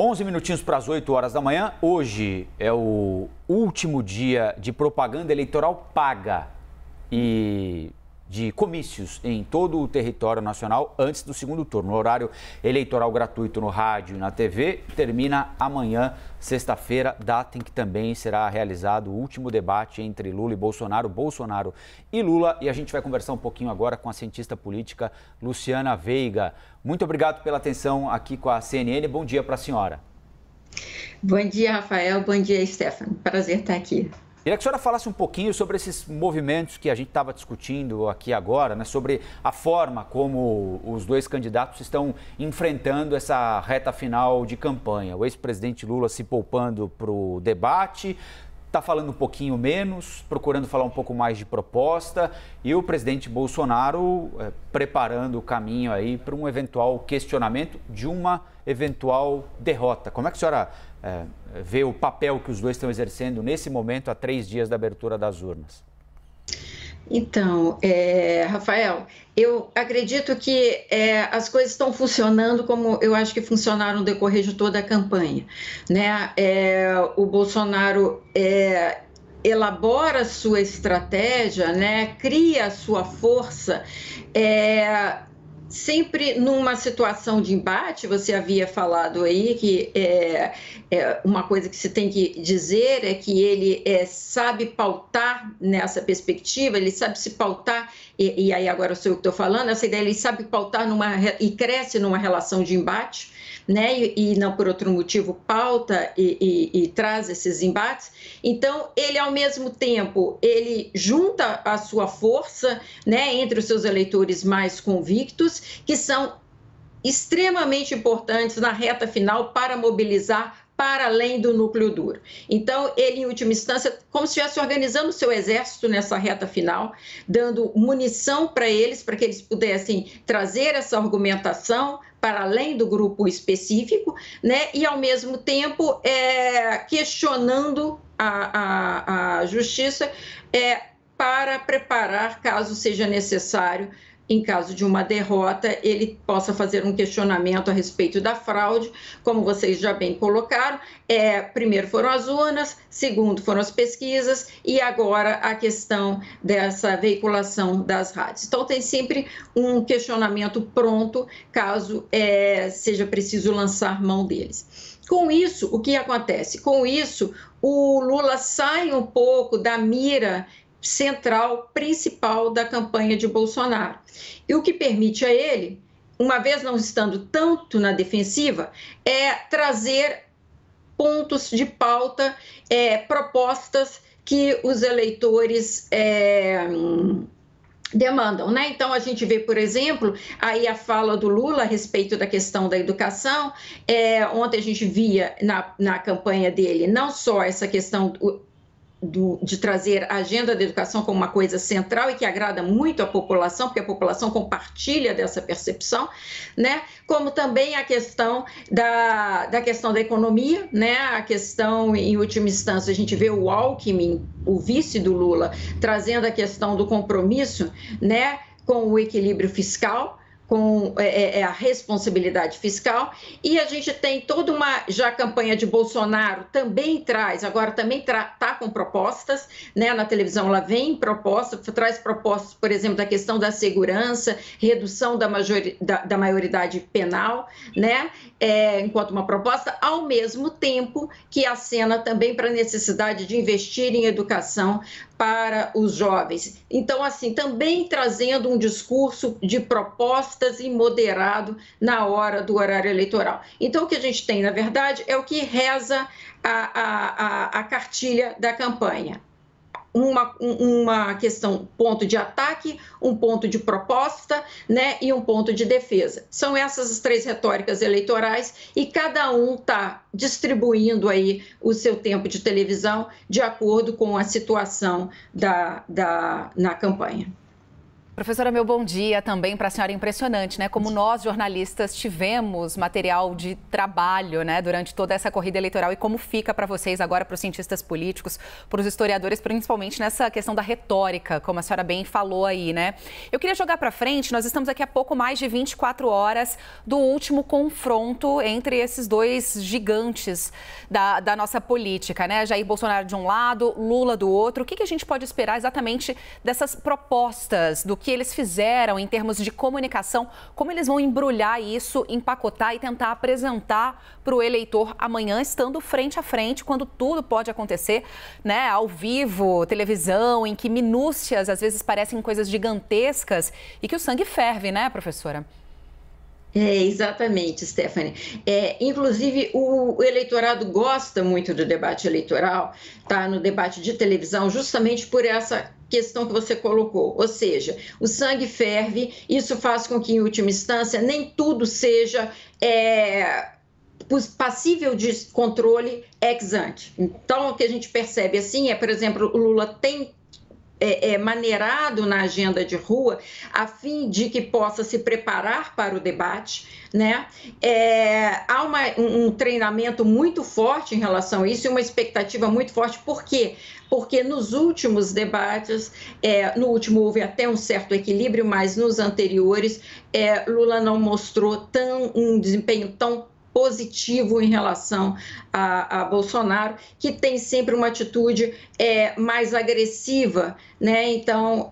11 minutinhos para as 8 horas da manhã. Hoje é o último dia de propaganda eleitoral paga e de comícios em todo o território nacional antes do segundo turno. O horário eleitoral gratuito no rádio e na TV termina amanhã, sexta-feira, data em que também será realizado o último debate entre Lula e Bolsonaro, Bolsonaro e Lula. E a gente vai conversar um pouquinho agora com a cientista política Luciana Veiga. Muito obrigado pela atenção aqui com a CNN. Bom dia para a senhora. Bom dia, Rafael. Bom dia, Stefano. Prazer estar aqui. Queria que a senhora falasse um pouquinho sobre esses movimentos que a gente estava discutindo aqui agora, né, sobre a forma como os dois candidatos estão enfrentando essa reta final de campanha. O ex-presidente Lula se poupando para o debate, está falando um pouquinho menos, procurando falar um pouco mais de proposta, e o presidente Bolsonaro preparando o caminho aí para um eventual questionamento de uma eventual derrota. Como é que a senhora vê o papel que os dois estão exercendo nesse momento, há 3 dias da abertura das urnas? Então, Rafael, eu acredito que as coisas estão funcionando como eu acho que funcionaram no decorrer de toda a campanha, né? O Bolsonaro elabora a sua estratégia, né? Cria a sua força, sempre numa situação de embate. Você havia falado aí que uma coisa que se tem que dizer é que ele sabe pautar nessa perspectiva, ele sabe se pautar, e aí agora sou eu que estou falando, essa ideia, ele sabe pautar e cresce numa relação de embate, né? E não por outro motivo pauta e traz esses embates. Então, ele ao mesmo tempo, ele junta a sua força, né, entre os seus eleitores mais convictos, que são extremamente importantes na reta final para mobilizar para além do núcleo duro. Então, ele, em última instância, como se estivesse organizando o seu exército nessa reta final, dando munição para eles pudessem trazer essa argumentação para além do grupo específico, né? E, ao mesmo tempo, questionando a justiça para preparar, caso seja necessário, em caso de uma derrota, ele possa fazer um questionamento a respeito da fraude, como vocês já bem colocaram. Primeiro foram as urnas, segundo foram as pesquisas e agora a questão dessa veiculação das rádios. Então, tem sempre um questionamento pronto, caso seja preciso lançar mão deles. Com isso, o que acontece? Com isso, o Lula sai um pouco da mira central, principal da campanha de Bolsonaro. E o que permite a ele, uma vez não estando tanto na defensiva, trazer pontos de pauta, propostas que os eleitores demandam, né? Então, a gente vê, por exemplo, aí a fala do Lula a respeito da questão da educação. Ontem a gente via na campanha dele não só essa questão de trazer a agenda da educação como uma coisa central e que agrada muito à população, porque a população compartilha dessa percepção, né? Como também a questão da questão da economia, né? A questão, em última instância, a gente vê o Alckmin, o vice do Lula, trazendo a questão do compromisso, né, com o equilíbrio fiscal, com a responsabilidade fiscal, e a gente tem toda uma campanha de Bolsonaro também traz, agora também está com propostas, né, na televisão ela vem proposta, traz propostas, por exemplo, da questão da segurança, redução da maioridade penal, né, enquanto uma proposta, ao mesmo tempo que acena também para a necessidade de investir em educação para os jovens. Então, assim, também trazendo um discurso de propostas e moderado na hora do horário eleitoral. Então, o que a gente tem, na verdade, é o que reza a cartilha da campanha. Uma questão, ponto de ataque, um ponto de proposta, né, e um ponto de defesa. São essas as 3 retóricas eleitorais e cada um está distribuindo aí o seu tempo de televisão de acordo com a situação na campanha. Professora, meu bom dia também para a senhora. Impressionante, né? Como nós, jornalistas, tivemos material de trabalho, né, durante toda essa corrida eleitoral e como fica para vocês agora, para os cientistas políticos, para os historiadores, principalmente nessa questão da retórica, como a senhora bem falou aí, né? Eu queria jogar para frente, nós estamos aqui há pouco mais de 24 horas do último confronto entre esses dois gigantes da nossa política, né? Jair Bolsonaro de um lado, Lula do outro. O que a gente pode esperar exatamente dessas propostas, do que eles fizeram em termos de comunicação, como eles vão embrulhar isso, empacotar e tentar apresentar para o eleitor amanhã, estando frente a frente, quando tudo pode acontecer, né? Ao vivo, televisão, em que minúcias às vezes parecem coisas gigantescas e que o sangue ferve, né, professora? Exatamente, Stephanie. Inclusive, o eleitorado gosta muito do debate eleitoral, tá? No debate de televisão, justamente por essa questão que você colocou. Ou seja, o sangue ferve, isso faz com que, em última instância, nem tudo seja passível de controle ex ante. Então, o que a gente percebe assim por exemplo, o Lula tem maneirado na agenda de rua, a fim de que possa se preparar para o debate, né? Há um treinamento muito forte em relação a isso e uma expectativa muito forte. Por quê? Porque nos últimos debates, no último houve até um certo equilíbrio, mas nos anteriores, Lula não mostrou um desempenho tão positivo em relação a Bolsonaro, que tem sempre uma atitude mais agressiva, né? Então,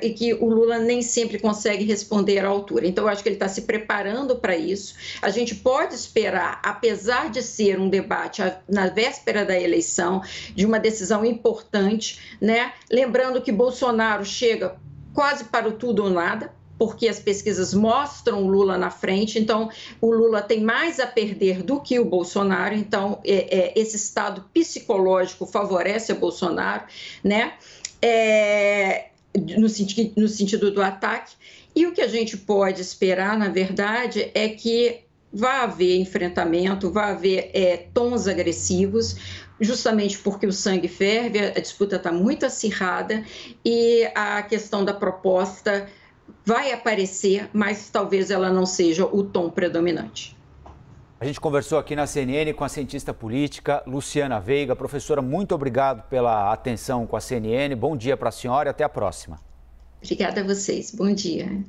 e que o Lula nem sempre consegue responder à altura. Então, eu acho que ele está se preparando para isso. A gente pode esperar, apesar de ser um debate na véspera da eleição, de uma decisão importante, né? Lembrando que Bolsonaro chega quase para o tudo ou nada, porque as pesquisas mostram o Lula na frente, então o Lula tem mais a perder do que o Bolsonaro, então esse estado psicológico favorece a Bolsonaro, né? No sentido do ataque. E o que a gente pode esperar, na verdade, é que vai haver enfrentamento, vai haver tons agressivos, justamente porque o sangue ferve, a disputa está muito acirrada e a questão da proposta vai aparecer, mas talvez ela não seja o tom predominante. A gente conversou aqui na CNN com a cientista política Luciana Veiga. Professora, muito obrigado pela atenção com a CNN. Bom dia para a senhora e até a próxima. Obrigada a vocês. Bom dia.